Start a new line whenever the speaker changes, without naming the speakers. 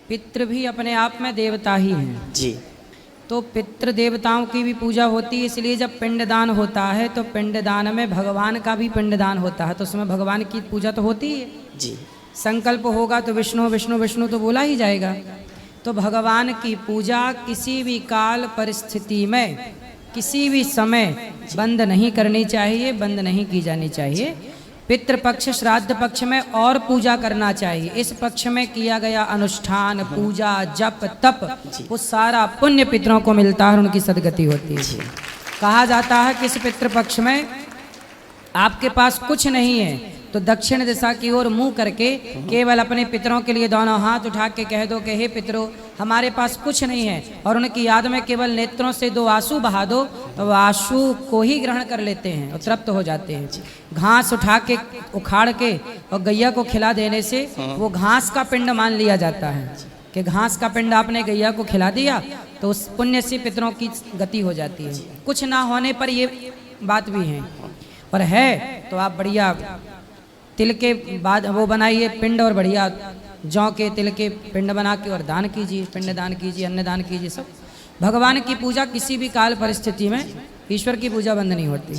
पितृ भी अपने आप में देवता ही हैं
जी।
तो पितृ देवताओं की भी पूजा होती है। इसलिए जब पिंडदान होता है तो पिंडदान में भगवान का भी पिंडदान होता है, तो उसमें भगवान की पूजा तो होती है
जी।
संकल्प होगा तो विष्णु विष्णु विष्णु तो बोला ही जाएगा। तो भगवान की पूजा किसी भी काल परिस्थिति में किसी भी समय बंद नहीं करनी चाहिए, बंद नहीं की जानी चाहिए। पितृपक्ष श्राद्ध पक्ष में और पूजा करना चाहिए। इस पक्ष में किया गया अनुष्ठान पूजा जप तप वो सारा पुण्य पितरों को मिलता है और उनकी सदगति होती है। कहा जाता है कि इस पितृपक्ष में आपके पास कुछ नहीं है तो दक्षिण दिशा की ओर मुंह करके केवल अपने पितरों के लिए दोनों हाथ उठा के कह दो कि हे पितरों हमारे पास कुछ नहीं है, और उनकी याद में केवल नेत्रों से 2 आंसू बहा दो तो आंसू को ही ग्रहण कर लेते हैं और तृप्त हो जाते हैं। घास उठा के उखाड़ के और गैया को खिला देने से वो घास का पिंड मान लिया जाता है कि घास का पिंड आपने गैया को खिला दिया तो उस पुण्य से पितरों की गति हो जाती है। कुछ ना होने पर ये बात भी है, और है तो आप बढ़िया तिल के बाद वो बनाइए पिंड और बढ़िया जौ के तिल के पिंड बना के और दान कीजिए, पिंड दान कीजिए, अन्न दान कीजिए। सब भगवान की पूजा किसी भी काल परिस्थिति में ईश्वर की पूजा बंद नहीं होती।